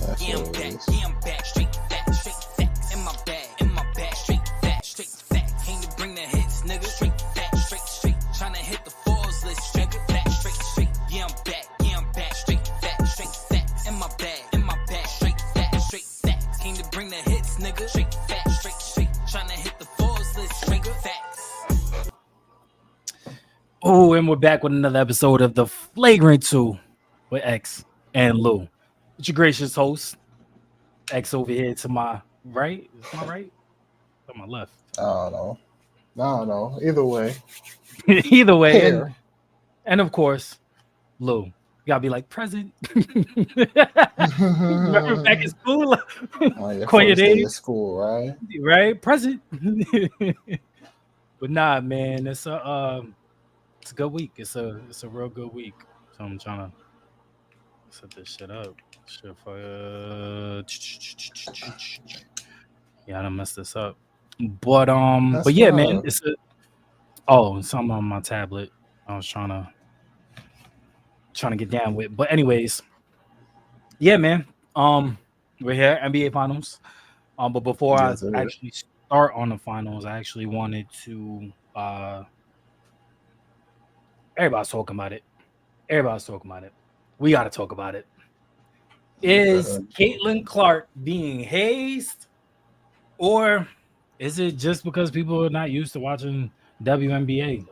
Yeah, I'm back. Yeah, I'm back. Straight facts. In my bag. Straight facts. Came to bring the hits, nigga. Straight facts. Tryna hit the fours list, nigga. Straight. Yeah, I'm back. Straight facts. In my bag. Straight facts. Came to bring the hits, nigga. Straight facts. Tryna hit the fours list, nigga. Facts. Oh, and we're back with another episode of The Flagrant 2 with X and Lou. It's your gracious host, X over here to my right. Is my right? To my left. I don't know. Either way. Either way. And of course, Lou. You gotta be like, present. Remember back in school? Your Call your first day name. of school, right? Right? Present. But nah, man, it's a good week. It's a real good week. So I'm trying to set this shit up. Shit for yeah, I done messed this up. But That's yeah, fine. man, it's something on my tablet. I was trying to get down with. But anyways, yeah, man. We're here, NBA Finals. But before I actually start on the finals, I actually wanted to everybody's talking about it. We got to talk about it. Is Caitlin Clark being hazed, or is it just because people are not used to watching WNBA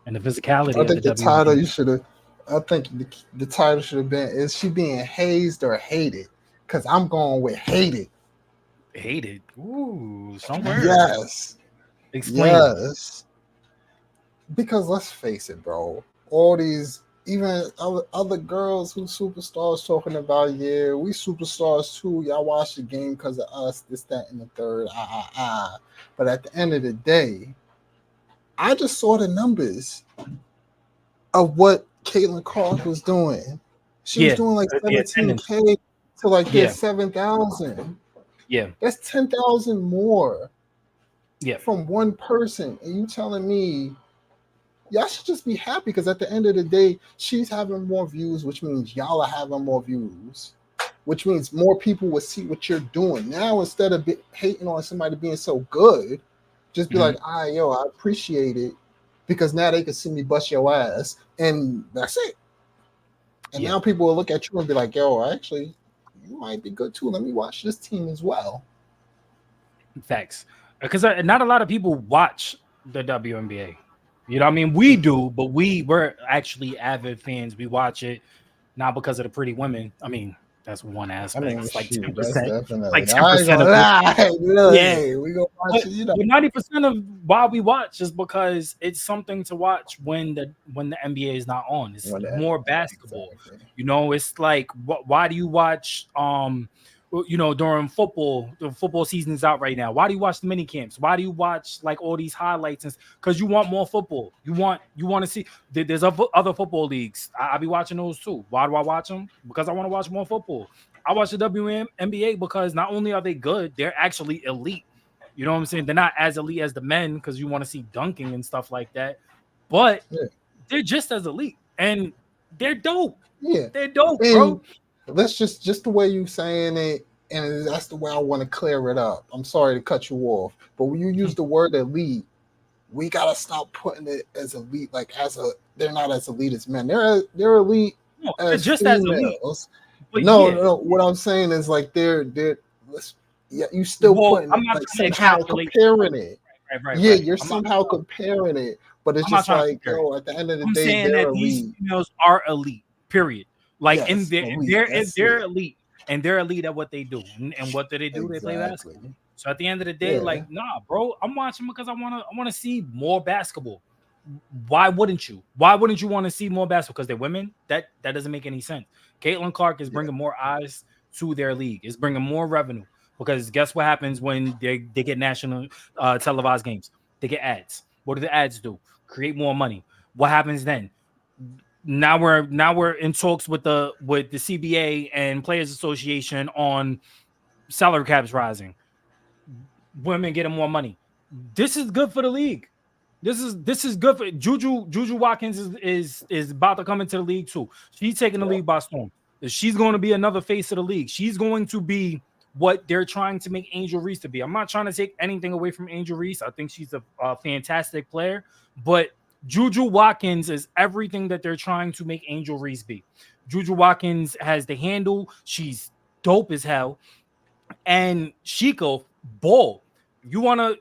and the physicality of the WNBA? I think the title should have been, is she being hazed or hated? Because I'm going with hated. Hated? Ooh, somewhere. Yes. Explain. Yes. Because let's face it, bro. All these, even other girls who superstars talking about, yeah, we superstars too. Y'all watch the game because of us, this, that, and the third. But at the end of the day, I just saw the numbers of what Caitlin Clark was doing. She was doing like 17K to like 7,000. Yeah. That's 10,000 more. Yeah. From one person. And you telling me y'all should just be happy, because at the end of the day, she's having more views, which means y'all are having more views, which means more people will see what you're doing. Now, instead of hating on somebody being so good, just be like, I appreciate it, because now they can see me bust your ass, and that's it. And now people will look at you and be like, yo, actually, you might be good too. Let me watch this team as well. Facts. Because not a lot of people watch the WNBA. You know what I mean? We do, but we're actually avid fans. We watch it not because of the pretty women. I mean, that's one aspect. It's like 10%. Like 10% of it. We go watch it, But 90% of why we watch is because it's something to watch when the NBA is not on. It's more basketball. Exactly. You know, it's like, why do you watch during football? The football season is out right now. Why do you watch the mini camps? Why do you watch like all these highlights? Because you want more football. You want to see. There's other football leagues. I be watching those too. Why do I watch them? Because I want to watch more football. I watch the WNBA because not only are they good, they're actually elite. You know what I'm saying? They're not as elite as the men, because you want to see dunking and stuff like that, but they're just as elite, and they're dope. Yeah, they're dope, and bro. Let's just the way you saying it, and that's the way I want to clear it up. I'm sorry to cut you off, but when you use the word elite, we gotta stop putting it as elite, like they're not as elite as men. They're elite as just females. as elite. No. What I'm saying is like they're you still putting like somehow comparing it. Right. You're somehow comparing it, but it's just like, at the end of the day, they're elite. These females are elite. Period. Like they're elite, and they're elite at what they do. And what do they do? They play basketball. So at the end of the day, like, nah, bro, I'm watching because I wanna see more basketball. Why wouldn't you? Why wouldn't you want to see more basketball? Because they're women? That doesn't make any sense. Caitlin Clark is bringing more eyes to their league. It's bringing more revenue. Because guess what happens when they get national televised games? They get ads. What do the ads do? Create more money. What happens then? Now we're in talks with the CBA and Players Association on salary caps rising. Women getting more money. This is good for the league. This is good for Juju Watkins is about to come into the league too. She's taking the league by storm. She's going to be another face of the league. She's going to be what they're trying to make Angel Reese to be. I'm not trying to take anything away from Angel Reese. I think she's a fantastic player, but Juju Watkins is everything that they're trying to make Angel Reese be. Juju Watkins has the handle. She's dope as hell. And Chico ball. You wanna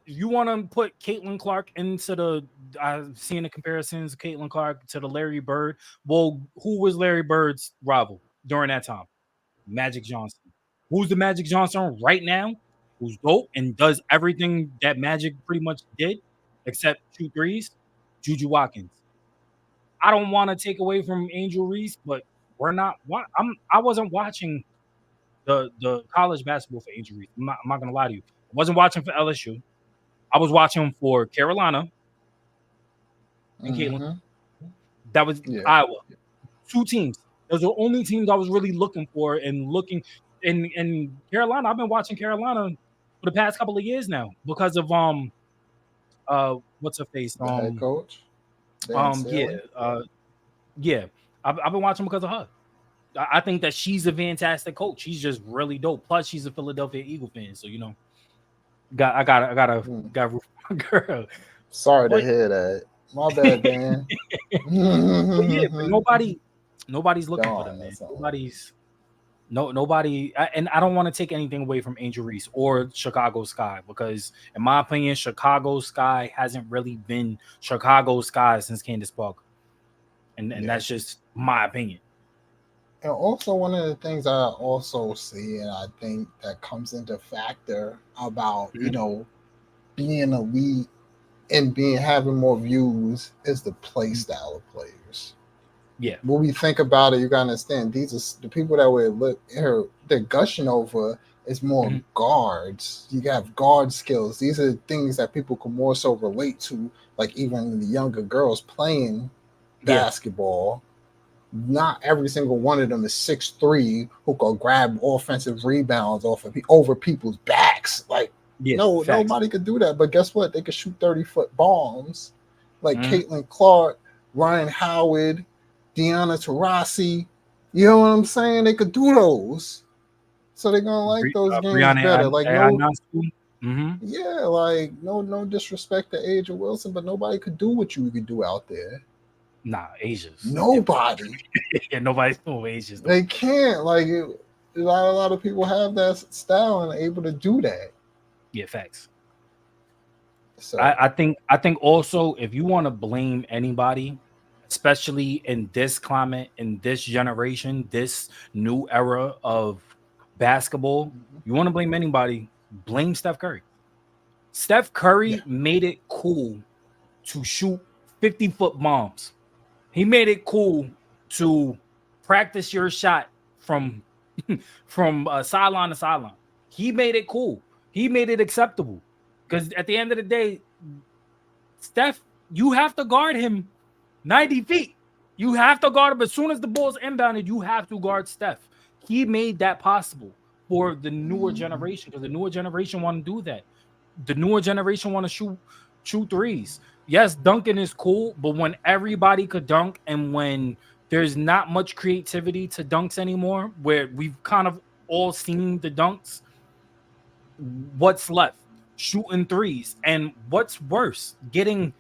put Caitlin Clark into the I've seen the comparisons of Caitlin Clark to the Larry Bird. Well, who was Larry Bird's rival during that time? Magic Johnson. Who's the Magic Johnson right now? Who's dope and does everything that Magic pretty much did, except shoot threes? Juju Watkins. I don't want to take away from Angel Reese, but we're not. I wasn't watching the college basketball for Angel Reese. I'm not gonna lie to you. I wasn't watching for LSU. I was watching for Carolina and Caitlin. That was Iowa. 2 teams. Those are the only teams I was really looking for and looking. In Carolina, I've been watching Carolina for the past couple of years now because of what's her face? The head coach. Yeah. I've been watching because of her. I think that she's a fantastic coach. She's just really dope. Plus, she's a Philadelphia Eagle fan, so I gotta root for my girl. Sorry to hear that. My bad, man. But nobody's looking for them, man. Nobody, and I don't want to take anything away from Angel Reese or Chicago Sky because, in my opinion, Chicago Sky hasn't really been Chicago Sky since Candace Parker, and that's just my opinion. And also, one of the things I also see, and I think that comes into factor about being elite and having more views is the play style of players. Yeah. When we think about it, you gotta understand these are the people that they're gushing over is more guards. You have guard skills. These are things that people can more so relate to, like even the younger girls playing basketball. Not every single one of them is 6'3" who can grab offensive rebounds over people's backs. Like, nobody could do that. But guess what? They could shoot 30-foot bombs like Caitlin Clark, Ryan Howard, Diana Taurasi. You know what I'm saying? They could do those. So they're gonna like those games better. Like no disrespect to Asia Wilson, but nobody could do what you could do out there. Nah, Asia's nobody. Nobody's doing Asia's. They can't. Like a lot of people have that style and are able to do that. Yeah, facts. So I think also if you want to blame anybody, especially in this climate, in this generation, this new era of basketball, you want to blame anybody, blame Steph Curry. Steph Curry made it cool to shoot 50-foot bombs. He made it cool to practice your shot from sideline to sideline. He made it cool. He made it acceptable. Because at the end of the day, Steph, you have to guard him 90 feet. You have to guard him. As soon as the ball's inbounded, you have to guard Steph. He made that possible for the newer generation because the newer generation want to do that. The newer generation want to shoot threes. Yes, dunking is cool, but when everybody could dunk and when there's not much creativity to dunks anymore, where we've kind of all seen the dunks, what's left? Shooting threes. And what's worse? Getting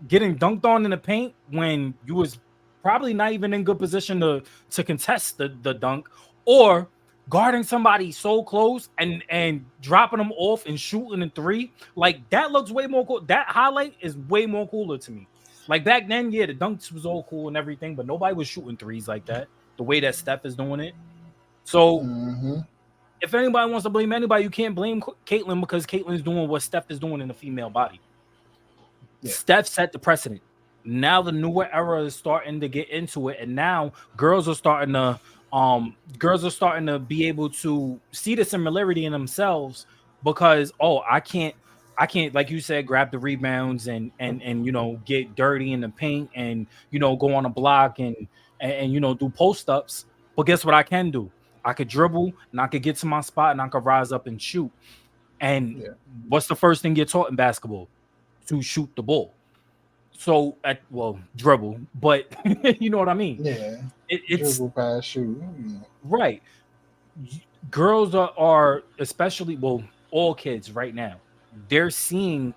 dunked on in the paint when you was probably not even in good position to contest the dunk, or guarding somebody so close and dropping them off and shooting a three. Like, that looks way more cool. That highlight is way more cooler to me. Like, back then, the dunks was all cool and everything, but nobody was shooting threes like that, the way that Steph is doing it. So if anybody wants to blame anybody, you can't blame Caitlin because Caitlin's doing what Steph is doing in the female body. Yeah. Steph set the precedent. Now the newer era is starting to get into it, and now girls are starting to be able to see the similarity in themselves because I can't like you said, grab the rebounds and get dirty in the paint and go on a block and do post ups. But guess what I can do? I could dribble and I could get to my spot and I could rise up and shoot. And what's the first thing you're taught in basketball? To shoot the ball. So dribble, but you know what I mean? Yeah. it's dribble pass shoot. Right. Girls are especially, well, all kids right now. They're seeing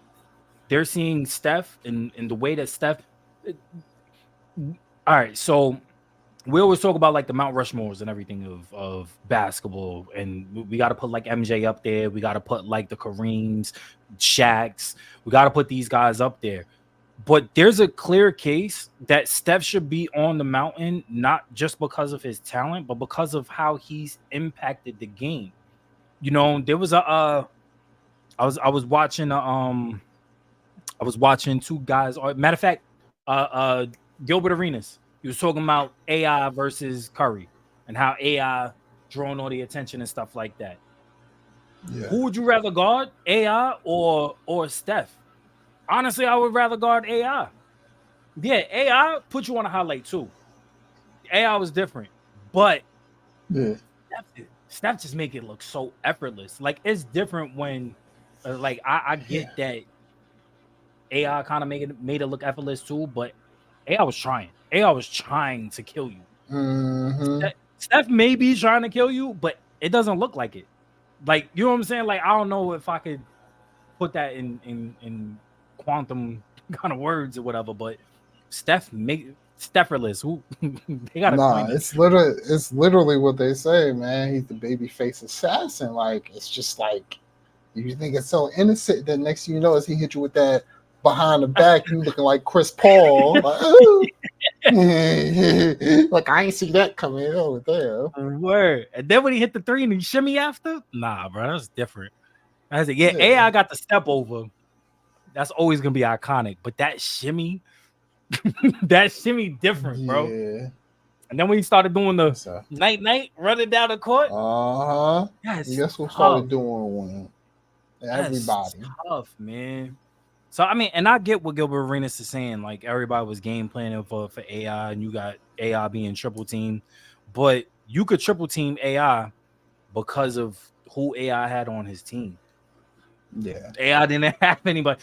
Steph in the way that Steph. All right, so we always talk about like the Mount Rushmores and everything of basketball, and we got to put like MJ up there. We got to put like the Kareems, Shaqs. We got to put these guys up there. But there's a clear case that Steph should be on the mountain, not just because of his talent, but because of how he's impacted the game. You know, there was I was watching two guys. Matter of fact, Gilbert Arenas. He was talking about AI versus Curry and how AI drawing all the attention and stuff like that. Yeah. Who would you rather guard, AI or Steph? Honestly, I would rather guard AI. Yeah, AI put you on a highlight too. AI was different, but yeah, Steph just make it look so effortless. Like it's different when, like I get that AI kind of made it look effortless too, but AI was trying. AI was trying to kill you. Mm-hmm. Steph may be trying to kill you, but it doesn't look like it. Like, you know what I'm saying? Like, I don't know if I could put that in quantum kind of words or whatever, but Stepherless. Who they gotta it's literally what they say, man. He's the baby face assassin. Like, it's just like you think it's so innocent that next thing you know is he hit you with that behind the back, you looking like Chris Paul. Like, like I ain't see that coming over there. Word. And then when he hit the three and he shimmy after, nah, bro, that's different. I said, yeah, AI got the step over. That's always gonna be iconic. But that shimmy, different, bro. Yeah. And then when he started doing the night running down the court, guess who started doing one? Everybody. That's tough, man. So I mean, and I get what Gilbert Arenas is saying. Like everybody was game planning for AI, and you got AI being triple team, but you could triple team AI because of who AI had on his team. Yeah, AI didn't have anybody.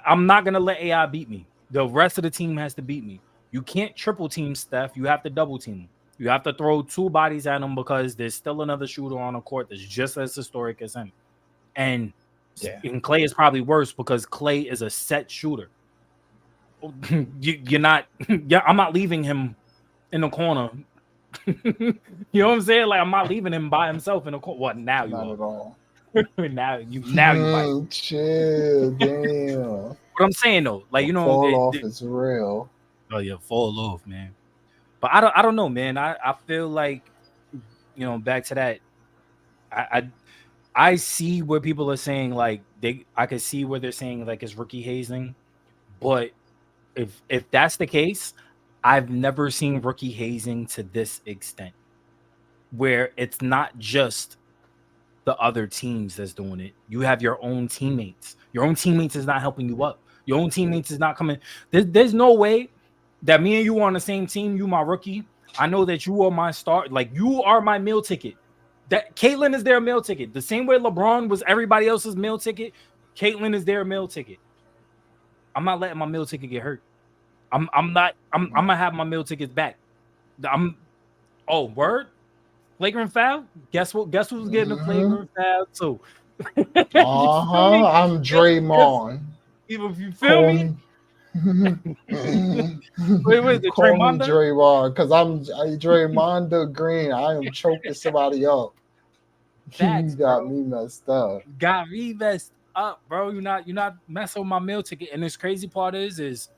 I'm not gonna let AI beat me. The rest of the team has to beat me. You can't triple team Steph. You have to double team. You have to throw two bodies at him because there's still another shooter on the court that's just as historic as him. And Clay is probably worse because Clay is a set shooter. You're not. Yeah, I'm not leaving him in the corner. You know what I'm saying? Like I'm not leaving him by himself in the corner. What now? You not are. At all. now you might chill. Damn. What I'm saying though, like you know, fall off is real. Oh yeah, fall off, man. But I don't know, man. I feel like, you know, back to that. I see where people are saying like I can see where they're saying like it's rookie hazing, but if that's the case, I've never seen rookie hazing to this extent, where it's not just the other teams that's doing it. You have your own teammates. Your own teammates is not helping you up. Your own teammates is not coming. There's no way that me and you are on the same team. You my rookie. I know that you are my star. Like you are my meal ticket. That Caitlyn is their meal ticket. The same way LeBron was everybody else's meal ticket, Caitlyn is their meal ticket. I'm not letting my meal ticket get hurt. I'm gonna have my meal tickets back. Word? Flagrant foul? Guess what? Guess who's getting a flagrant foul too? I'm Draymond. Even if you feel me. Wait, call me Draymond because I'm Draymond Green. I am choking somebody up. Facts, you got me messed up. Got me messed up, bro. You're not messing with my meal ticket. And this crazy part is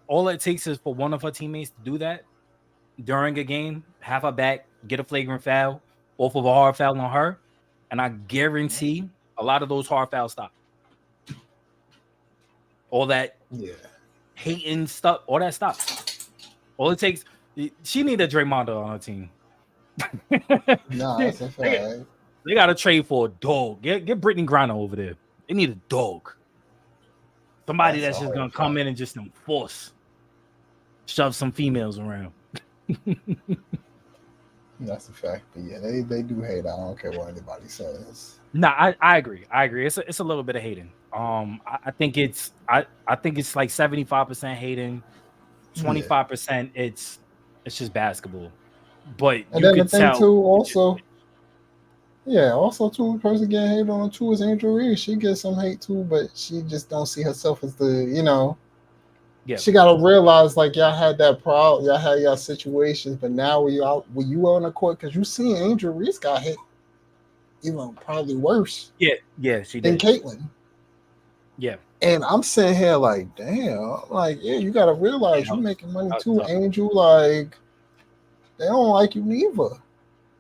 all it takes is for one of her teammates to do that during a game, have her back, get a flagrant foul off of a hard foul on her, and I guarantee a lot of those hard fouls stop. All that hating stuff, all that stuff. All it takes, she need a Draymond on her team. Nah, that's a fact. They got to trade for a dog. Get Brittany Griner over there. They need a dog. Somebody that's just gonna come in and just shove some females around. That's a fact. But yeah, they do hate. I don't care what anybody says. Nah, I agree. It's a little bit of hating. I think it's like 75% hating, 25% it's It's just basketball. But And you then the could thing tell. too, also, yeah, also too, the person getting hated on too is Angel Reese. She gets some hate too, but she just don't see herself as the, Yeah. She gotta realize like y'all had that problem, y'all had y'all situations, but now when you on the court, because you see Angel Reese got hit even probably worse. Yeah, she than did. Caitlyn. Yeah. And I'm sitting here like, damn, like, yeah, you gotta realize you're making money too, tough. Angel. Like, they don't like you neither.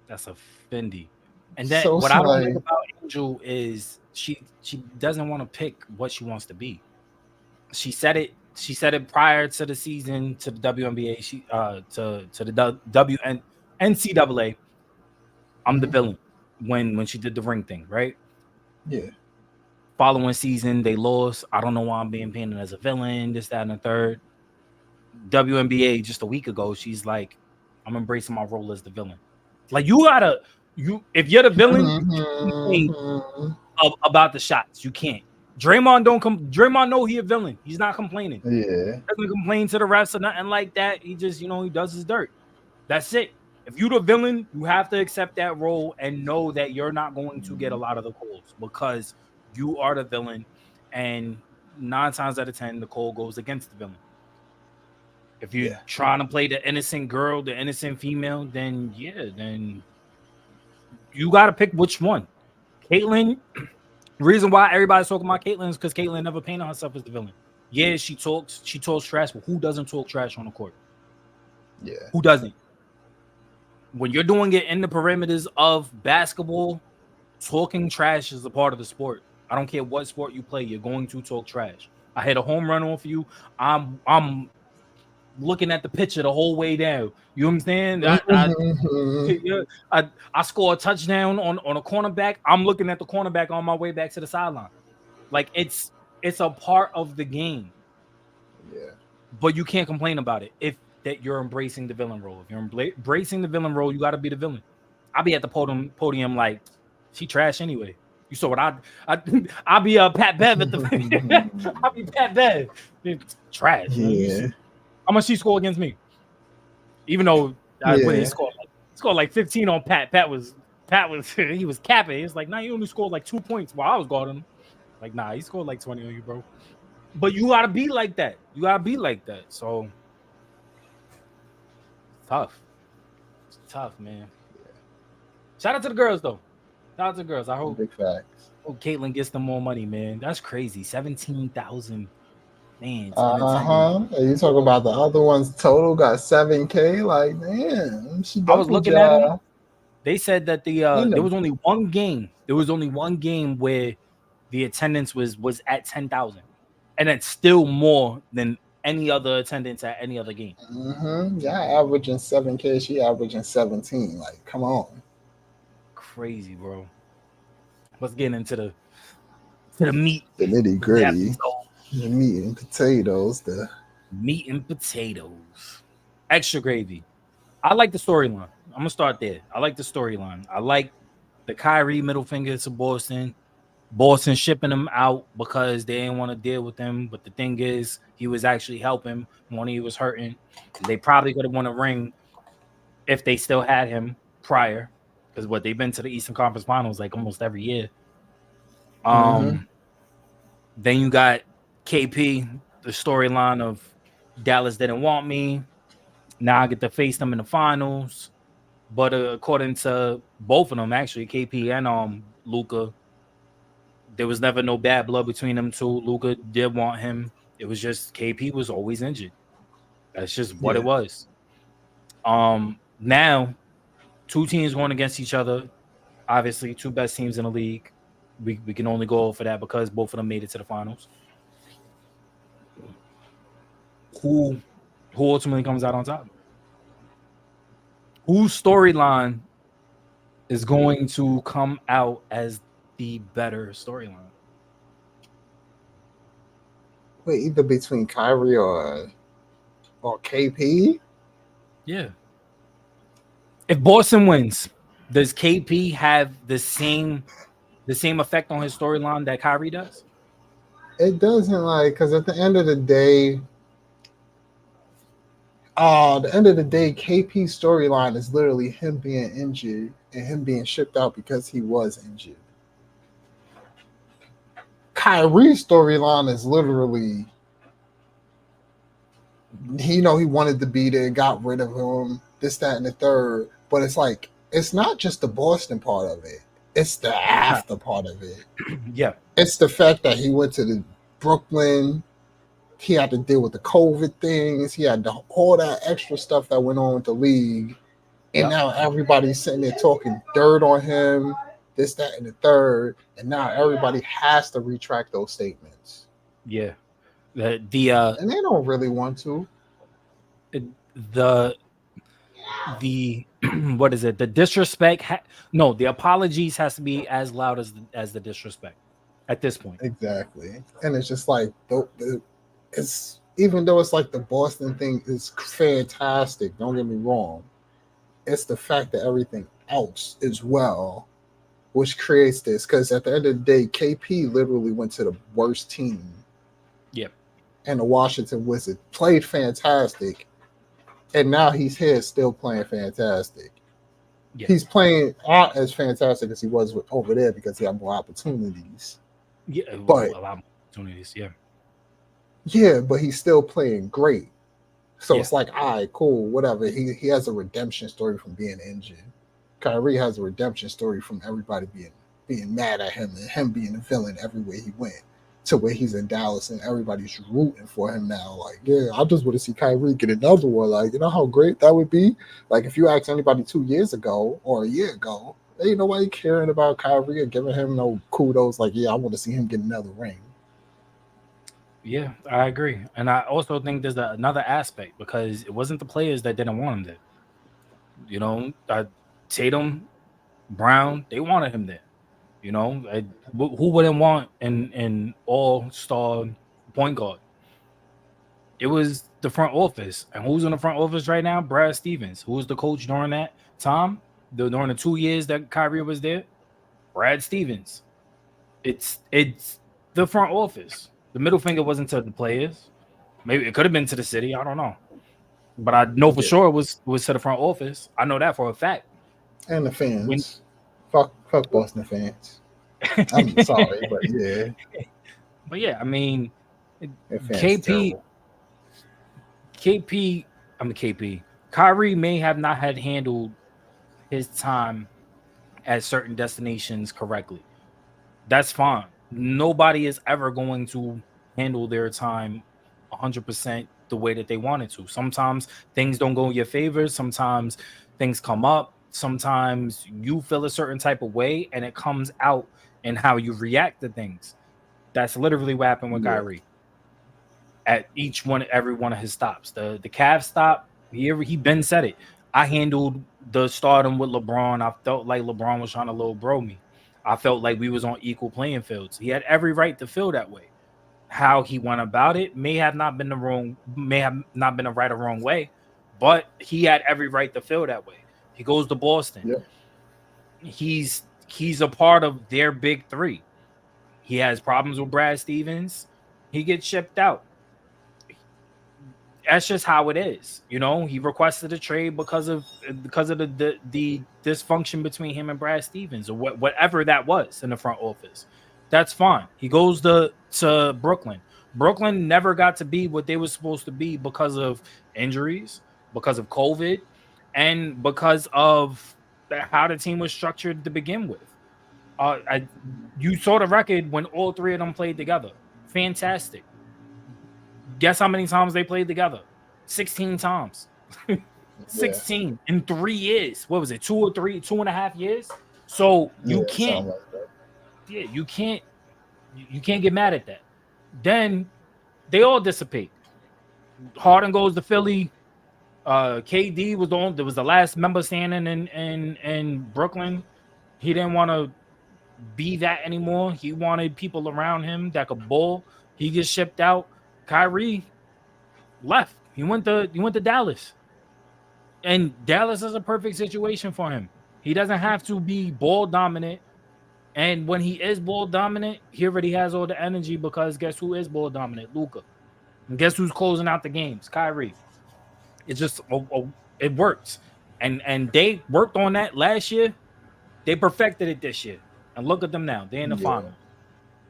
That's a Fendi. And then So what it's I don't like, like about Angel is she doesn't want to pick what she wants to be. She said it prior to the season, to the WNBA, to the NCAA. I'm the villain when she did the ring thing, right? yeah. Following season, they lost. I don't know why I'm being painted as a villain, this, that, and the third. WNBA just a week ago, she's like, I'm embracing my role as the villain. Like, if you're the villain, you can't complain about the shots. You can't. Draymond know he a villain. He's not complaining. Yeah. He doesn't complain to the refs or nothing like that. He just, he does his dirt. That's it. If you're the villain, you have to accept that role and know that you're not going to get a lot of the calls because you are the villain. And 9 times out of 10, the call goes against the villain. If you're trying to play the innocent girl, the innocent female, then you got to pick which one. Caitlyn, reason why everybody's talking about Caitlyn is because Caitlyn never painted herself as the villain. Yeah, she talks trash, but who doesn't talk trash on the court? Yeah. Who doesn't? When you're doing it in the perimeters of basketball, talking trash is a part of the sport. I don't care what sport you play, you're going to talk trash. I hit a home run off you. I'm looking at the pitcher the whole way down. You know what I'm saying? I score a touchdown on a cornerback. I'm looking at the cornerback on my way back to the sideline. Like it's a part of the game. Yeah. But you can't complain about it if that you're embracing the villain role. If you're embracing the villain role, you got to be the villain. I'll be at the podium like, she trash anyway. You saw what I'll be Pat Bev at the I'll be Pat Bev. Trash. Yeah. How much she scored against me? Even though he scored like 15 on Pat. Pat was he was capping. He was like, nah, you only scored like 2 points while I was guarding him. Like, nah, he scored like 20 on you, bro. But you gotta be like that. So it's tough, man. Shout out to the girls though. Shout out to the girls. I hope big facts. Oh, Caitlyn gets them more money, man. That's crazy. 17,000. Man. You talk about the other ones total got 7K. Like, man, I was looking at them. They said that there was only one game. There was only one game where the attendance was at 10,000, and it's still more than any other attendance at any other game. Yeah, averaging 7K. She averaging 17. Like, come on. Crazy, bro. Let's get into the meat, the nitty gritty. The meat and potatoes. The meat and potatoes. Extra gravy. I like the storyline. I'm gonna start there. I like the storyline. I like the Kyrie middle finger to Boston. Boston shipping him out because they didn't want to deal with him. But the thing is, he was actually helping when he was hurting. They probably could have won a ring if they still had him prior, because they've been to the Eastern Conference Finals like almost every year. Then you got KP, the storyline of Dallas didn't want me. Now I get to face them in the finals. But according to both of them, actually, KP and Luka, there was never no bad blood between them two. Luka did want him. It was just KP was always injured. That's just what it was. Now, 2 teams going against each other. Obviously, 2 best teams in the league. We can only go for that because both of them made it to the finals. Who ultimately comes out on top? Whose storyline is going to come out as the better storyline? Wait, either between Kyrie or KP? Yeah. If Boston wins, does KP have the same effect on his storyline that Kyrie does? It doesn't, because at the end of the day, At the end of the day, KP's storyline is literally him being injured and him being shipped out because he was injured. Kyrie's storyline is literally, he wanted to be there, got rid of him, this, that, and the third. But it's like, it's not just the Boston part of it. It's the after part of it. Yeah. It's the fact that he went to the Brooklyn. He had to deal with the COVID things. He had all that extra stuff that went on with the league. And now everybody's sitting there talking dirt on him, this, that, and the third. And now everybody has to retract those statements. Yeah. And they don't really want to. The what is it? The disrespect. The apologies has to be as loud as the disrespect at this point. Exactly. And it's just like, it's, even though it's like the Boston thing is fantastic, don't get me wrong, it's the fact that everything else is well, which creates this. Because at the end of the day, KP literally went to the worst team. Yep. And the Washington Wizards played fantastic. And now he's here still playing fantastic. Yeah. He's playing not as fantastic as he was over there because he had more opportunities. Yeah, but a lot more opportunities, yeah. Yeah, but he's still playing great. So it's like, all right, cool, whatever. He has a redemption story from being injured. Kyrie has a redemption story from everybody being mad at him and him being a villain everywhere he went, to where he's in Dallas and everybody's rooting for him now. Like, yeah, I just want to see Kyrie get another one. Like, you know how great that would be? Like, if you asked anybody 2 years ago or a year ago, ain't nobody caring about Kyrie or giving him no kudos. Like, yeah, I want to see him get another ring. Yeah, I agree. And I also think there's another aspect, because it wasn't the players that didn't want him there. Tatum, Brown, they wanted him there. Who wouldn't want an all-star point guard? It was the front office. And who's in the front office right now? Brad Stevens. Who was the coach during that time? During the 2 years that Kyrie was there? Brad Stevens. It's the front office. The middle finger wasn't to the players. Maybe it could have been to the city. I don't know. But I know for sure it was to the front office. I know that for a fact. And the fans. Fuck Boston fans. I'm sorry, but yeah. But yeah, I mean, KP. Kyrie may have not had handled his time at certain destinations correctly. That's fine. Nobody is ever going to handle their time 100% the way that they wanted to. Sometimes things don't go in your favor. Sometimes things come up. Sometimes you feel a certain type of way and it comes out in how you react to things. That's literally what happened with Kyrie. At every one of his stops. The Cavs stop, he been said it. I handled the stardom with LeBron. I felt like LeBron was trying to little bro me. I felt like we was on equal playing fields. He had every right to feel that way. How he went about it may have not been the right or wrong way, but he had every right to feel that way. He goes to Boston. Yep. He's a part of their big three. He has problems with Brad Stevens. He gets shipped out. That's just how it is. He requested a trade because of the dysfunction between him and Brad Stevens, or whatever that was in the front office. That's fine. He goes to Brooklyn. Brooklyn never got to be what they were supposed to be because of injuries, because of COVID, and because of how the team was structured to begin with. You saw the record when all three of them played together. Fantastic. Guess how many times they played together? 16 times. 16 in 3 years. What was it? 2.5 years? So you can't. Yeah, you can't get mad at that. Then they all dissipate. Harden goes to Philly. KD was the last member standing in Brooklyn. He didn't want to be that anymore. He wanted people around him that could bowl. He gets shipped out. Kyrie left. He went to Dallas. And Dallas is a perfect situation for him. He doesn't have to be ball dominant. And when he is ball dominant, he already has all the energy, because guess who is ball dominant? Luka. And guess who's closing out the games? Kyrie. It's just it works, and they worked on that last year. They perfected it this year, and look at them now. They're in the finals.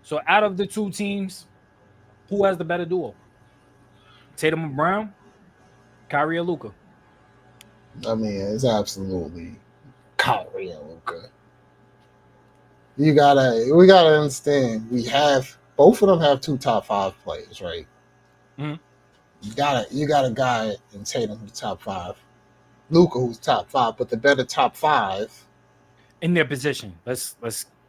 So out of the two teams, who has the better duo? Tatum and Brown, Kyrie or Luka? I mean, it's absolutely Kyrie and Luka. We gotta understand. We have both of them have 2 top 5 players, right? Mm-hmm. You got a guy in Tatum who's top 5, Luka who's top 5, but the better top 5 in their position. Let's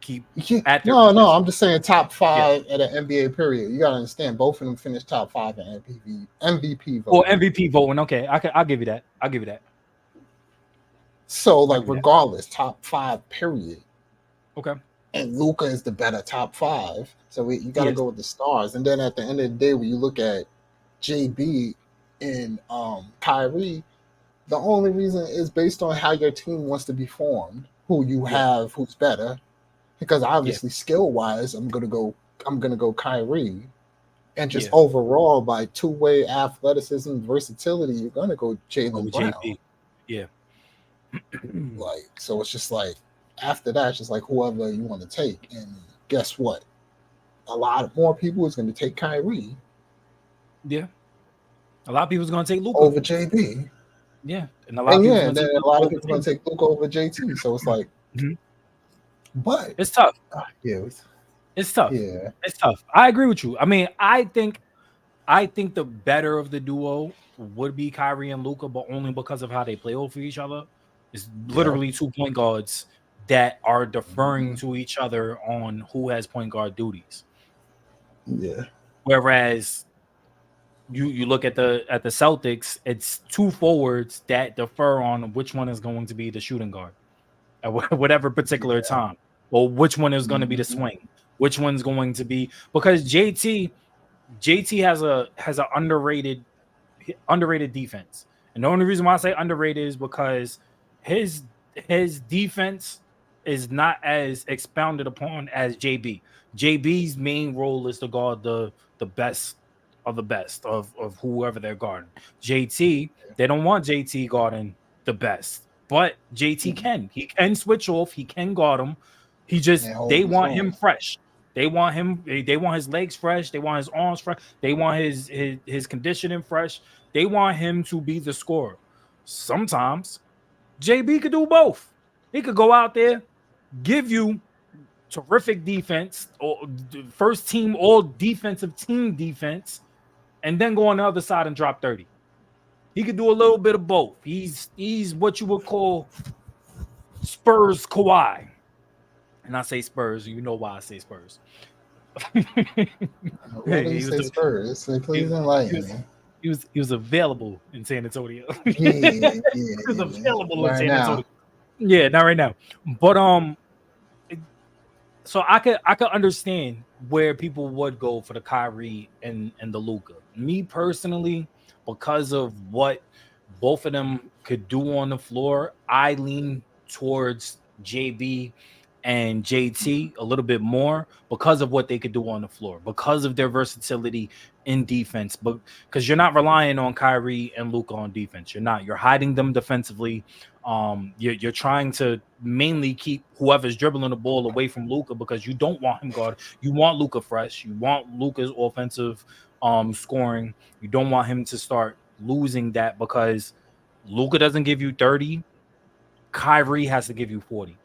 keep at their position. I'm just saying top 5 at an NBA period. You gotta understand both of them finished top 5 in MVP voting. Or MVP voting. Okay, I'll give you that. I'll give you that. So like regardless, top 5 period. Okay. And Luka is the better top 5. So you got to go with the stars. And then at the end of the day, when you look at JB and Kyrie, the only reason is based on how your team wants to be formed, who you have, who's better. Because obviously, skill wise, I'm gonna go Kyrie, and just overall by 2-way athleticism, versatility, you're gonna go Jaylen Brown. JB. Yeah. Like so, it's just like. After that, it's just like whoever you want to take. And guess what? A lot more people is going to take Kyrie. Yeah. A lot of people is going to take Luka over JB. Yeah. And a lot of people are going to take Luka over JT. So it's like, but it's tough. It's tough. Yeah. It's tough. I agree with you. I mean, I think the better of the duo would be Kyrie and Luka, but only because of how they play off of each other. It's literally 2 point guards that are deferring to each other on who has point guard duties. Yeah. Whereas you look at the Celtics, it's 2 forwards that defer on which one is going to be the shooting guard at whatever particular time, or which one is going to be the swing, which one's going to be, because JT has an underrated defense, and the only reason why I say underrated is because his defense is not as expounded upon as JB. JB's main role is to guard the best of the best of whoever they're guarding. JT, they don't want JT guarding the best, but JT can. He can switch off. He can guard him. They want him fresh. They want his legs fresh. They want his arms fresh. They want his conditioning fresh. They want him to be the scorer. Sometimes JB could do both. He could go out there, give you terrific defense, or first team all defensive team defense, and then go on the other side and drop 30. He could do a little bit of both. He's what you would call Spurs Kawhi. And I say Spurs, you know why I say Spurs. Why do you say Spurs? Please enlighten me. He was available in San Antonio. He was available in San Antonio. Yeah, not right now. But so I could understand where people would go for the Kyrie and the Luka. Me personally, because of what both of them could do on the floor, I lean towards JB and JT a little bit more because of what they could do on the floor, because of their versatility in defense. But because you're not relying on Kyrie and Luka on defense, you're hiding them defensively. You're trying to mainly keep whoever's dribbling the ball away from Luka because you don't want him guard. You want Luka fresh. You want Luka's offensive scoring. You don't want him to start losing that because Luka doesn't give you 30. Kyrie has to give you 40.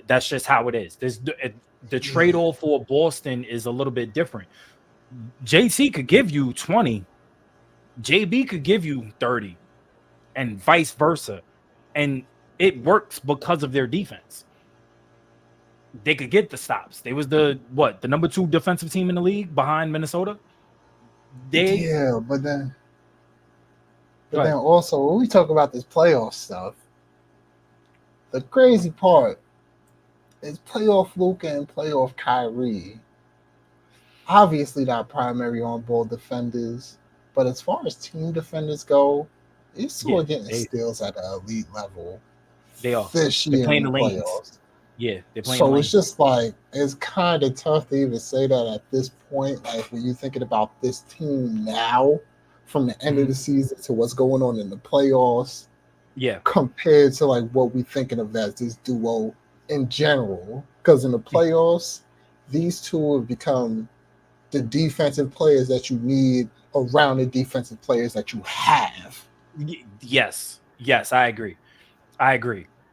That's just how it is. The trade-off for Boston is a little bit different. JT could give you 20. JB could give you 30 and vice versa. And it works because of their defense. They could get the stops. They was the number 2 defensive team in the league behind Minnesota. But then also when we talk about this playoff stuff, the crazy part is playoff Luka and playoff Kyrie. Obviously, not primary on-ball defenders, but as far as team defenders go, they're still getting steals at an elite level. They are. This year in the playoffs. Yeah, they're playing. So it's just like it's kind of tough to even say that at this point. Like when you're thinking about this team now from the end of the season to what's going on in the playoffs. Yeah. Compared to like what we thinking of as this duo in general. Because in the playoffs, these two have become the defensive players that you need around the defensive players that you have. Yes, I agree.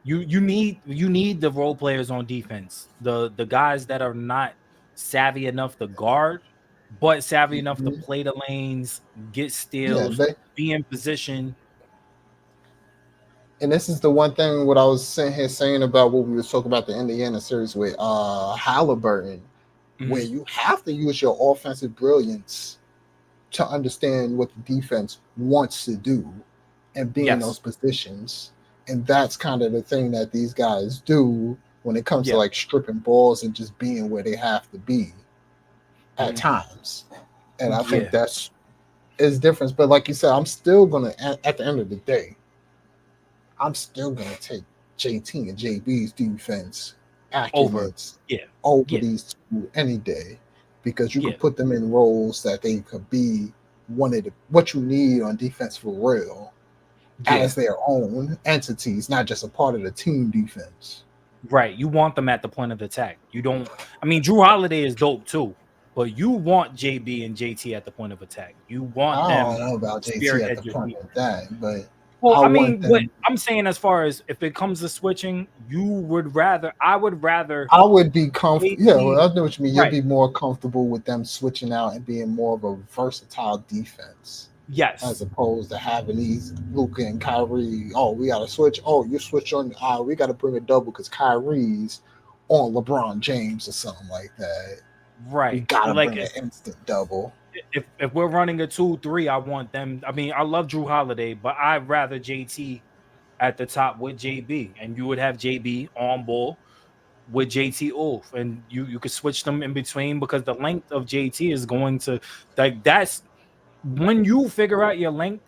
You need the role players on defense. The guys that are not savvy enough to guard, but savvy enough to play the lanes, get steals, be in position. And this is the one thing what I was sitting here saying about what we were talking about the Indiana series with Halliburton, where you have to use your offensive brilliance to understand what the defense wants to do and be in those positions. And that's kind of the thing that these guys do when it comes to like stripping balls and just being where they have to be at times. And I think that's is difference. But like you said, I'm still gonna at the end of the day, I'm still gonna take JT and JB's defense over these two any day, because you can put them in roles that they could be what you need on defense for real as their own entities, not just a part of the team defense. Right. You want them at the point of attack. You don't. I mean, Drew Holiday is dope too, but you want JB and JT at the point of attack. You want them. I don't know about JT at the point of attack, but I mean, what I'm saying as far as if it comes to switching, I would be comfortable. Yeah, well, I know what you mean. You'd be more comfortable with them switching out and being more of a versatile defense. Yes. As opposed to having these Luka and Kyrie. Oh, we got to switch. Oh, you switch on. We got to bring a double because Kyrie's on LeBron James or something like that. Right. We got to bring an instant double. If we're running a 2-3, I want them. I mean, I love Drew Holiday, but I'd rather JT at the top with JB, and you would have JB on ball with JT off, and you could switch them in between, because the length of JT is going to that's when you figure out your length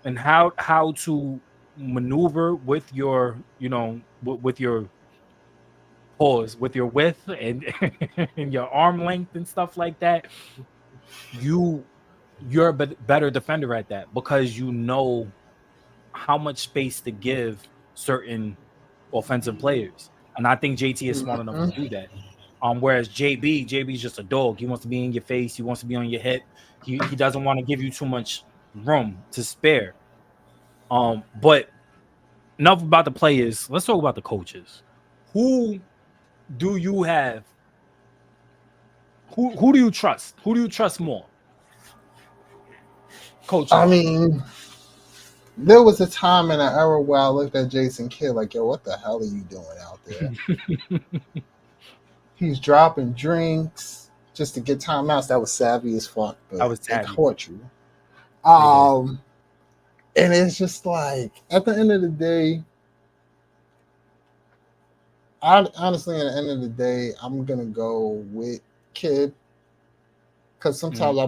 and how to maneuver with your with your pause, with your width and your arm length and stuff like that. You're a better defender at that, because you know how much space to give certain offensive players, and I think JT is smart enough to do that. Whereas JB's just a dog. He wants to be in your face. He wants to be on your hip. He doesn't want to give you too much room to spare. But enough about the players. Let's talk about the coaches. Who do you have? Who do you trust? Who do you trust more? Coach. I mean, there was a time in an era where I looked at Jason Kidd like, yo, what the hell are you doing out there? He's dropping drinks just to get timeouts. That was savvy as fuck. But I was savvy. It caught you. And it's just like, at the end of the day, honestly, at the end of the day, I'm gonna go with Kidd, because sometimes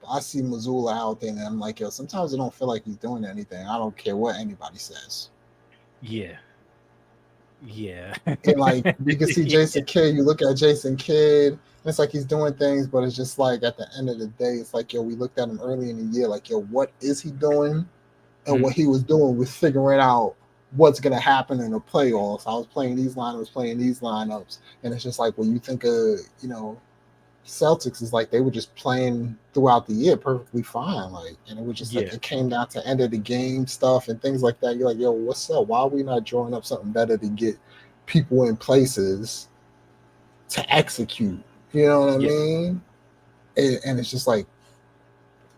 I see Mazzulla out there and I'm like, yo, sometimes I don't feel like he's doing anything. I don't care what anybody says. Yeah. And like, you can see Jason Kidd, you look at Jason Kidd, and it's like he's doing things, but it's just like, at the end of the day, it's like, yo, we looked at him early in the year, like, yo, what is he doing? And what he was doing was figuring out what's going to happen in the playoffs. I was playing these lineups, and it's just like, when you think of, Celtics is like, they were just playing throughout the year perfectly fine, like, and it was just like, it came down to end of the game stuff and things like that. You're like, yo, what's up? Why are we not drawing up something better to get people in places to execute? You know what I mean? And it's just like,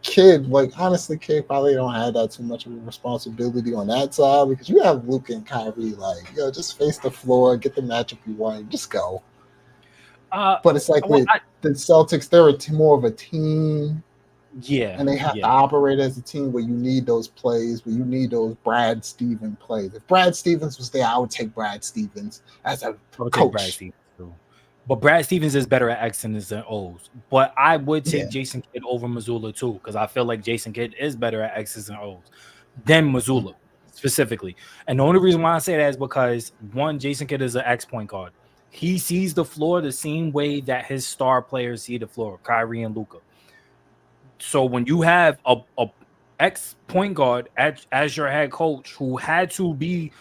Kidd, like, honestly, Kidd probably don't have that too much of a responsibility on that side, because you have Luka and Kyrie, like, yo, just face the floor, get the matchup you want, just go. But it's like the Celtics, they're more of a team. Yeah. And they have to operate as a team where you need those plays, where you need those Brad Stevens plays. If Brad Stevens was there, I would take Brad Stevens as a coach. But Brad Stevens is better at X's than O's. But I would take Jason Kidd over Mazzulla too, because I feel like Jason Kidd is better at X's and O's than Mazzulla specifically. And the only reason why I say that is because, one, Jason Kidd is an X point guard. He sees the floor the same way that his star players see the floor, Kyrie and Luka. So when you have ex point guard as your head coach, who had to be.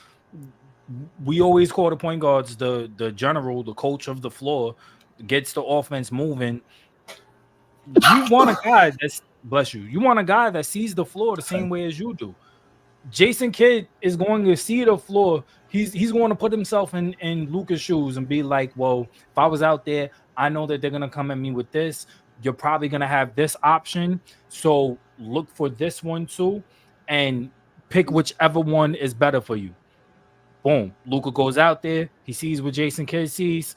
We always call the point guards the general, the coach of the floor, gets the offense moving. You want a guy that's bless you. You want a guy that sees the floor the same way as you do. Jason Kidd is going to see the floor. He's going to put himself in Luka's shoes and be like, well, if I was out there, I know that they're going to come at me with this. You're probably going to have this option. So look for this one too and pick whichever one is better for you. Boom. Luka goes out there. He sees what Jason Kidd sees.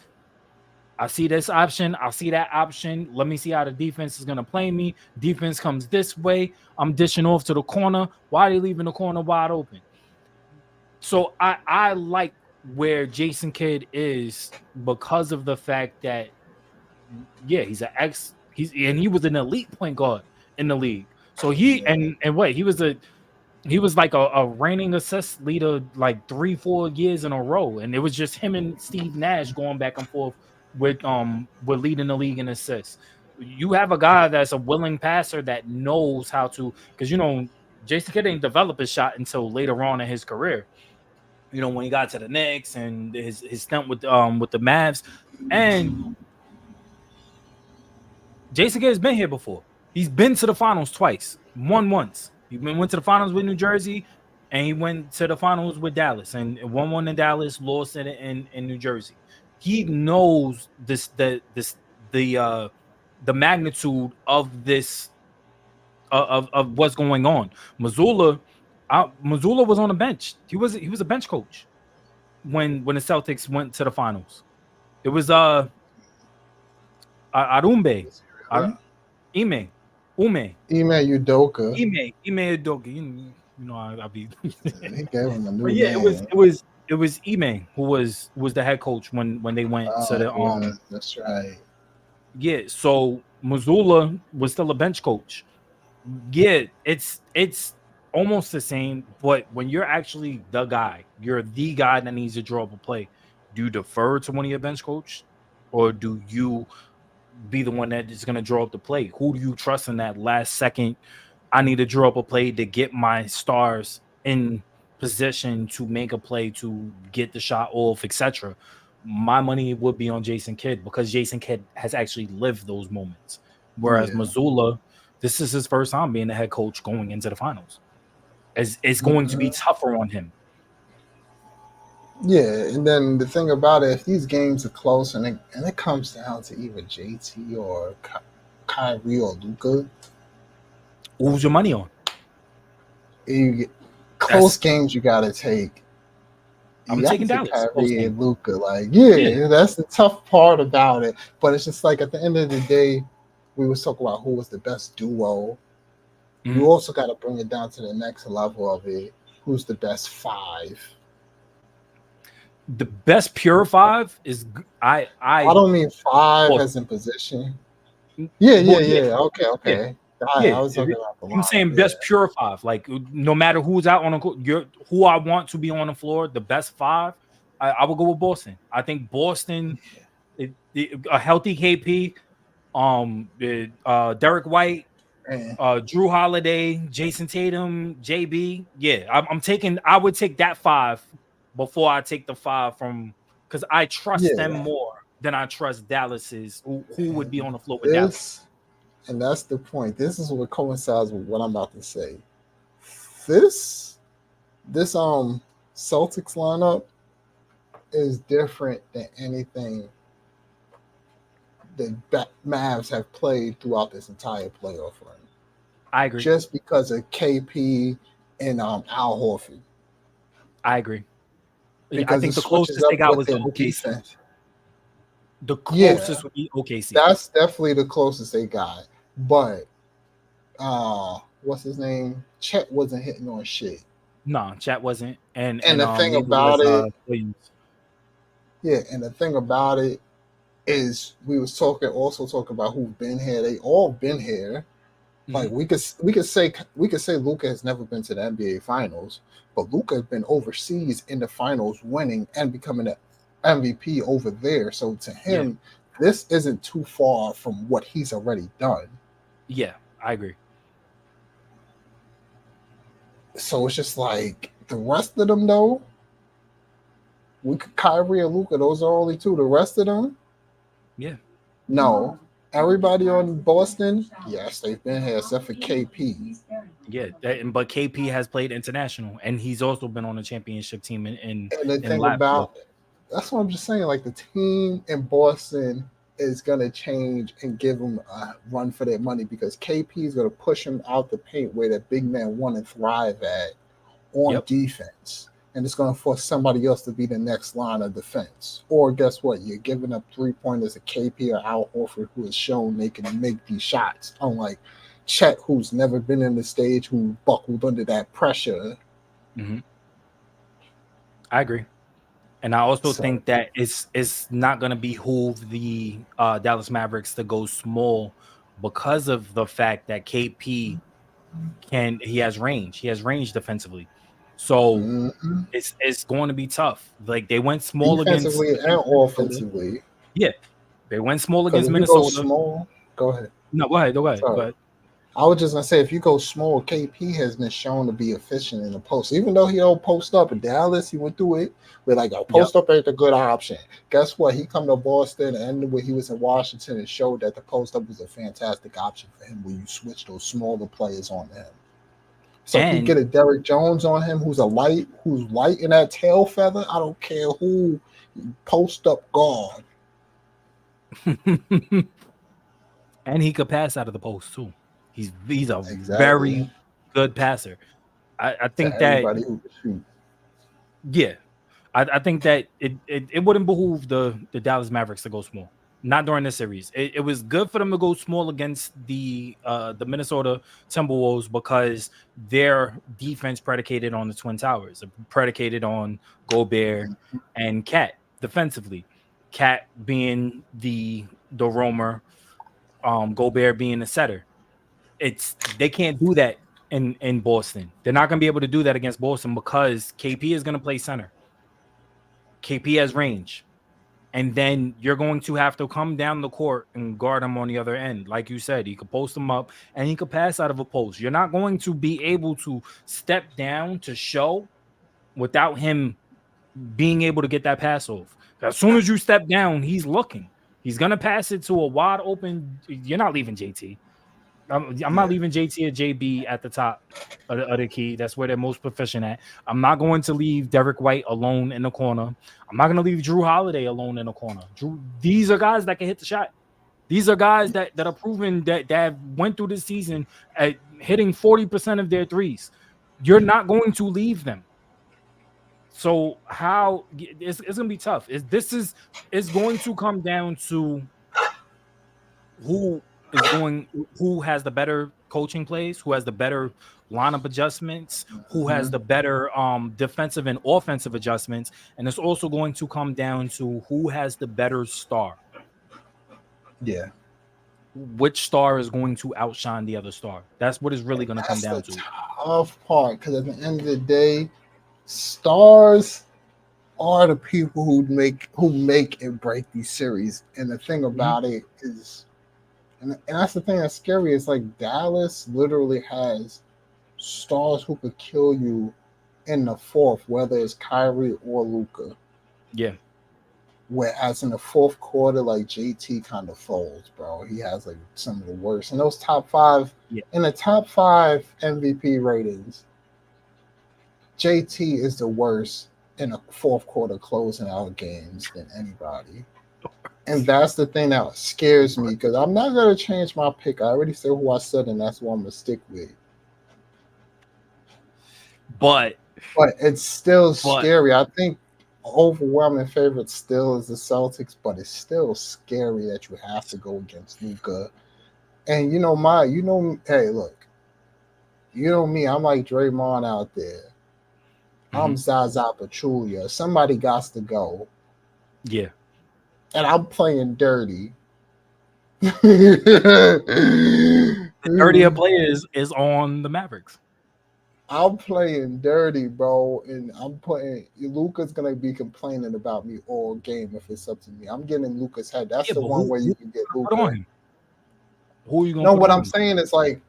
I see this option. I see that option. Let me see how the defense is going to play me. Defense comes this way. I'm dishing off to the corner. Why are they leaving the corner wide open? So I like where Jason Kidd is because of the fact that, yeah, he was an elite point guard in the league. So he was like a reigning assist leader like 3-4 years in a row, and it was just him and Steve Nash going back and forth with leading the league in assists. You have a guy that's a willing passer that knows how to, because Jason Kidd didn't develop his shot until later on in his career. When he got to the Knicks and his stint with the Mavs, and Jason Kidd has been here before. He's been to the finals twice. Won once. He went to the finals with New Jersey, and he went to the finals with Dallas, and won one in Dallas, lost in New Jersey. He knows the magnitude of this of what's going on. Mazzulla was on the bench. He was a bench coach when the Celtics went to the finals. It was Arumbe, Ime Udoka. Ime Udoka. I'll be. He gave him a new but yeah, name. it was Ime who was the head coach when they went to the That's right. Yeah, so Mazzulla was still a bench coach. Yeah, it's almost the same, but when you're actually the guy, you're the guy that needs to draw up a play. Do you defer to one of your bench coach, or do you be the one that is going to draw up the play? Who do you trust in that last second? I need to draw up a play to get my stars in position to make a play to get the shot off, etc. My money would be on Jason Kidd because Jason Kidd has actually lived those moments. Whereas Mazzulla, this is his first time being the head coach going into the finals. It's going to be tougher on him. Yeah, and then the thing about it, if these games are close and it comes down to either JT or Kyrie or Luka, who's your money on? You get close games you gotta take. I'm taking Dallas. Kyrie and Luka, that's the tough part about it. But it's just like at the end of the day, we was talking about who was the best duo. Mm-hmm. You also got to bring it down to the next level of it. Who's the best five? The best pure five is I don't mean five as in position. Yeah. Okay. I was talking about the line. I'm saying best pure five. Like no matter who's out on the court, who I want to be on the floor, the best five. I will go with Boston. I think Boston, a healthy KP, Derek White, Drew Holiday, Jason Tatum, JB. Yeah, I would take that five before I take the five from, because I trust them more than I trust Dallas's who would be on the floor with Dallas. And that's the point. This is what coincides with what I'm about to say. This Celtics lineup is different than anything the Mavs have played throughout this entire playoff run. I agree. Just because of KP and Al Horford. I agree. Because I think the closest they got was the OKC. Defense. The closest would be OKC. That's definitely the closest they got. But what's his name? Chet wasn't hitting on shit. No, Chet wasn't. And the thing about it, and the thing about it is we was talking about who've been here. They all been here. Mm-hmm. Like we could say Luka has never been to the NBA Finals, but Luka has been overseas in the finals, winning and becoming an MVP over there. So to him, this isn't too far from what he's already done. Yeah, I agree. So it's just like the rest of them though. Kyrie and Luka, those are only two. The rest of them, yeah. No. Everybody on Boston, yes, they've been here except for KP. Yeah, but KP has played international, and he's also been on a championship team in and the thing Latvia. about that's what I'm just saying. Like the team in Boston is gonna change and give them a run for their money because KP is gonna push them out the paint where that big man want to thrive at on defense. And it's going to force somebody else to be the next line of defense. Or guess what? You're giving up 3-pointers to KP or Al Horford, who has shown they can make these shots. Unlike Chet, who's never been in the stage, who buckled under that pressure. Mm-hmm. I agree. And I also think that it's not going to behoove the Dallas Mavericks to go small because of the fact that KP he has range. He has range defensively. So it's going to be tough. Like they went small defensively against and offensively. Yeah, they went small against Minnesota. Go ahead. No, go ahead. Go ahead. I was just gonna say, if you go small, KP has been shown to be efficient in the post. Even though he don't post up in Dallas, he went through it. But like, post up ain't a good option. Guess what? He come to Boston and when he was in Washington, and showed that the post up was a fantastic option for him when you switch those smaller players on him. So if you get a Derrick Jones on him, who's light in that tail feather, I don't care who post up guard. And he could pass out of the post too. He's a very good passer. I think that I think that it wouldn't behoove the Dallas Mavericks to go small. Not during this series. It was good for them to go small against the Minnesota Timberwolves because their defense predicated on the Twin Towers, predicated on Gobert and Cat defensively. Cat being the roamer, Gobert being the setter. They can't do that in Boston. They're not going to be able to do that against Boston because KP is going to play center. KP has range. And then you're going to have to come down the court and guard him on the other end. Like you said, he could post him up and he could pass out of a post. You're not going to be able to step down to show without him being able to get that pass off. As soon as you step down, he's looking. He's going to pass it to a wide open. You're not leaving JT. I'm not leaving JT or JB at the top of the key. That's where they're most proficient at. I'm not going to leave Derek White alone in the corner. I'm not going to leave Drew Holiday alone in the corner. These are guys that can hit the shot. These are guys that are proven that went through this season at hitting 40% of their threes. You're not going to leave them. So how it's going to be tough. It's going to come down to who has the better coaching plays, who has the better lineup adjustments, who has the better defensive and offensive adjustments, and it's also going to come down to who has the better star. Yeah. Which star is going to outshine the other star? That's what it's really going to come down to. Tough part, because at the end of the day, stars are the people who make and break these series. And the thing about it is, and that's the thing that's scary. It's like Dallas literally has stars who could kill you in the fourth, whether it's Kyrie or Luka. Yeah. Whereas in the fourth quarter, like JT kind of folds, bro. He has like some of the worst. In those top five, in the top 5 MVP ratings, JT is the worst in the fourth quarter closing out games than anybody. And that's the thing that scares me because I'm not going to change my pick. I already said who I said, and that's what I'm going to stick with. But it's still scary. I think overwhelming favorite still is the Celtics, but it's still scary that you have to go against Luka. And hey, look, you know me, I'm like Draymond out there. I'm Zaza Pachulia. Somebody got to go. Yeah. And I'm playing dirty. The dirtier players is on the Mavericks. I'm playing dirty, bro, and I'm putting Luka's gonna be complaining about me all game if it's up to me. I'm getting Luka's head. That's the one way you can get Luka. Who are you gonna? No, what I'm saying is like,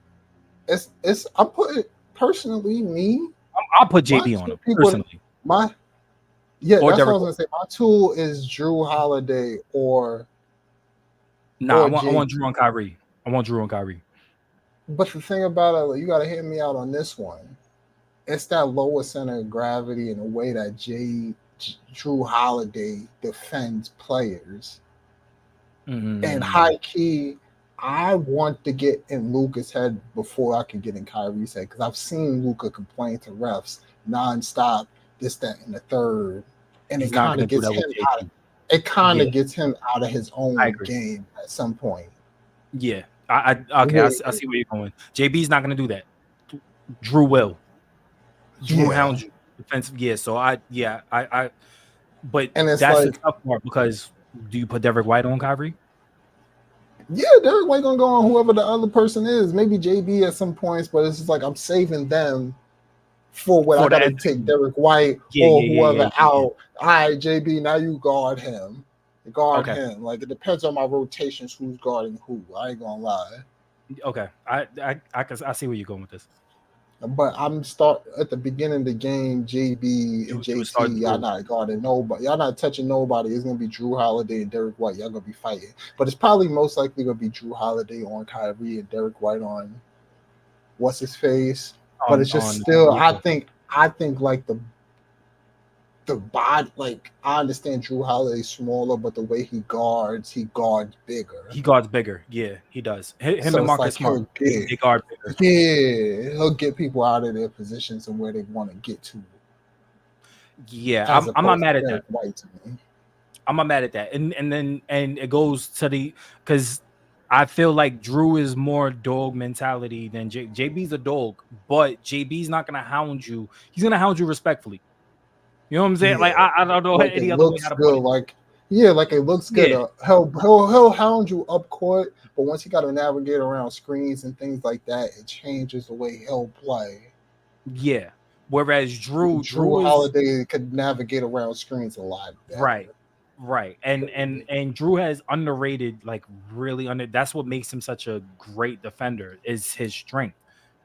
it's. I'm putting personally, me, I'll put JB on him personally. That's what I was gonna say. My two is Drew Holiday or. Nah, I want Drew on Kyrie. But the thing about it, you got to hear me out on this one. It's that lower center of gravity in a way that Drew Holiday defends players. Mm-hmm. And high key, I want to get in Luka's head before I can get in Kyrie's head because I've seen Luka complain to refs nonstop, this, that, and the third, and it kind of gets him out. It kind of gets him out of his own game at some point. Yeah, I see where you're going. JB's not going to do that. Drew will. Drew hounds you defensive. Yeah, so but and that's like, the tough part because do you put Derek White on Kyrie? Yeah, Derek White gonna go on whoever the other person is. Maybe JB at some points, but it's just like I'm saving them for what I gotta take Derek White or whoever out. All right, JB, now you guard him. Guard him. Like it depends on my rotations, who's guarding who. I ain't gonna lie. Okay, I see where you're going with this. But I'm start at the beginning of the game. JB and JT, y'all not guarding nobody. Y'all not touching nobody. It's gonna be Drew Holiday and Derek White. Y'all gonna be fighting. But it's probably most likely gonna be Drew Holiday on Kyrie and Derek White on what's his face. But it's just still. I think like the body. Like I understand Drew Holiday's smaller, but the way he guards bigger. He guards bigger. Yeah, he does. Him and Marcus Smart, they guard bigger. Yeah, he'll get people out of their positions and where they want to get to. Yeah, I'm not mad at that. I'm not mad at that. And then it goes to because I feel like Drew is more dog mentality than JB's a dog, but JB's not gonna hound you. He's gonna hound you respectfully. You know what I'm saying? Yeah. Like I don't know any other way how to put it. Like it looks good. Yeah. He'll hound you up court, but once he got to navigate around screens and things like that, it changes the way he'll play. Yeah. Whereas Drew Holiday could navigate around screens a lot better. Right. And Drew has underrated, like really that's what makes him such a great defender is his strength.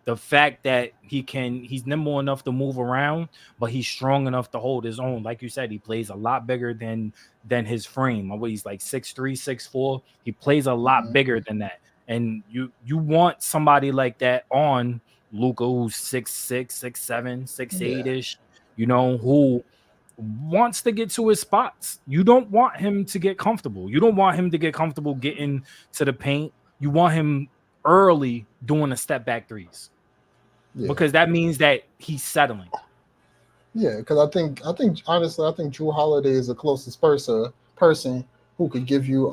The fact that he's nimble enough to move around, but he's strong enough to hold his own. Like you said, he plays a lot bigger than his frame. He's like 6'3", 6'4". He plays a lot bigger than that. And you want somebody like that on Luka, who's 6'6", 6'7", 6'8"-ish, who wants to get to his spots. You don't want him to get comfortable. You don't want him to get comfortable getting to the paint. You want him early doing the step back threes. Yeah. Because that means that he's settling. Yeah, because I think honestly, Drew Holiday is the closest person who could give you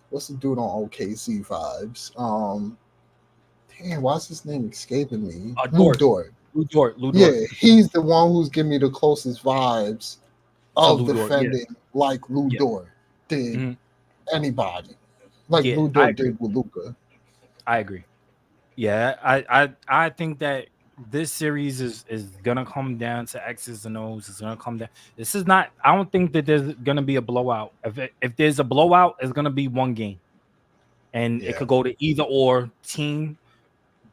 what's the dude on OKC vibes? Damn, why's his name escaping me? Lu Dort. Yeah, he's the one who's giving me the closest vibes of defending like Lu Dort did anybody. Like Lu Dort did with Luka. I agree. Yeah, I think that this series is gonna come down to X's and O's. It's gonna come down. This is not. I don't think that there's gonna be a blowout. If there's a blowout, it's gonna be one game, and it could go to either or team.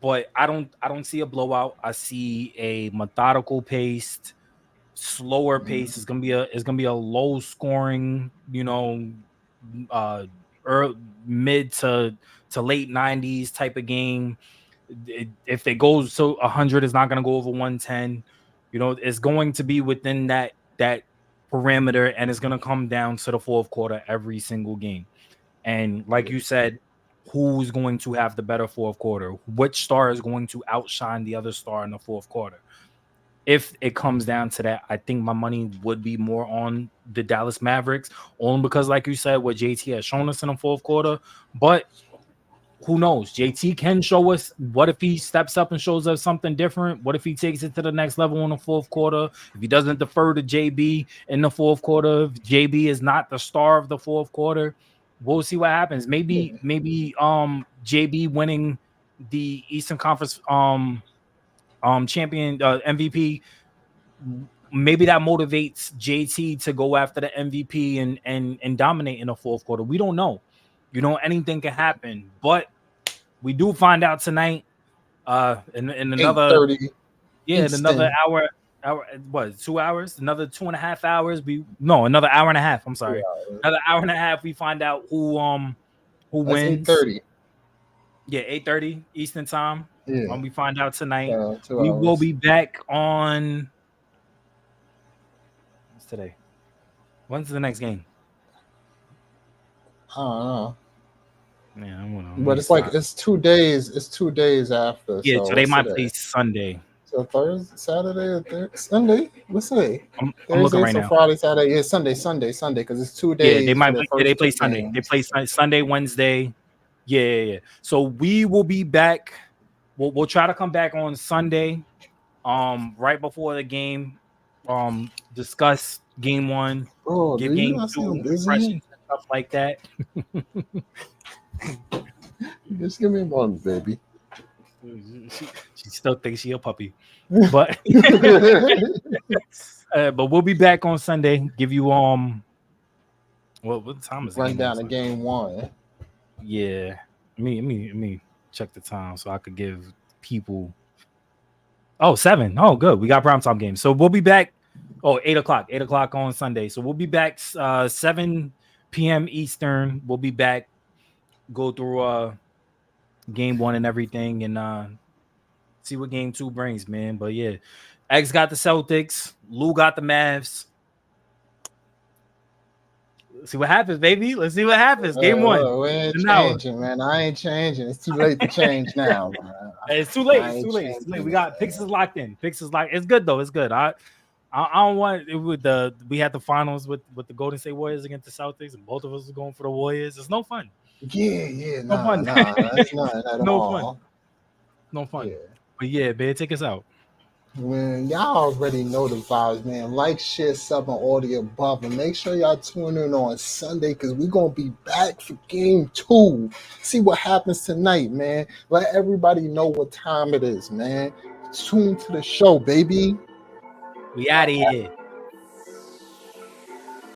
But I don't see a blowout. I see a methodical paced, slower pace. It's gonna be a low scoring. Mid to late 90s type of game. If it goes to 100, it's not going to go over 110. It's going to be within that parameter, and it's going to come down to the fourth quarter every single game. And like you said, who's going to have the better fourth quarter? Which star is going to outshine the other star in the fourth quarter? If it comes down to that, I think my money would be more on the Dallas Mavericks, only because, like you said, what JT has shown us in the fourth quarter. But who knows? JT can show us. What if he steps up and shows us something different? What if he takes it to the next level in the fourth quarter? If he doesn't defer to JB in the fourth quarter, if JB is not the star of the fourth quarter, we'll see what happens. Maybe JB winning the Eastern Conference champion MVP, maybe that motivates JT to go after the MVP and dominate in the fourth quarter. We don't know. Anything can happen, but we do find out tonight. In another 8:30. Yeah, in another hour, what? 2 hours? Another 2.5 hours. Another hour and a half. I'm sorry, another hour and a half. We find out who wins. 8:30. Yeah, 8:30 Eastern time. Yeah. When we find out tonight, 2 we hours. will be back on. What's today? When's the next game? I don't know. Yeah, I don't know. But it's like it's 2 days. It's 2 days after. Yeah, so they might play Sunday. So Thursday, Saturday, or Sunday. What's today? I'm Thursday, looking right so now. Friday, Saturday. Yeah, Sunday, because it's 2 days. Yeah, they might. They play two Sunday. games. They play Sunday, Wednesday. Yeah. So we will be back. We'll try to come back on Sunday, right before the game. Discuss game 1. Bro, give game 2 impressions and stuff like that. Just give me one, baby. She still thinks she a puppy, but but we'll be back on Sunday. Give you what time is it? Run down to game 1. Yeah, let me check the time so I could give people. 7. Oh, good. We got primetime games, so we'll be back. 8 o'clock. 8 o'clock on Sunday. So we'll be back 7 p.m. Eastern. We'll be back. Go through game 1 and everything, and see what game 2 brings, man. But yeah, X got the Celtics. Lou got the Mavs. Let's see what happens, baby. Let's see what happens. Game 1. We ain't changing, man. I ain't changing. It's too late to change now, man. It's too late. It's too late. We got picks is locked in. It's good though. It's good. I don't want it with we had the finals with the Golden State Warriors against the Celtics, and both of us were going for the Warriors. It's no fun. Yeah, no fun. That's not at all. No fun. Yeah. But yeah, man, take us out. Man, y'all already know the vibes, man. Like, share, sub, and all the above. And make sure y'all tune in on Sunday because we're going to be back for game 2. See what happens tonight, man. Let everybody know what time it is, man. Tune to the show, baby. We out of here.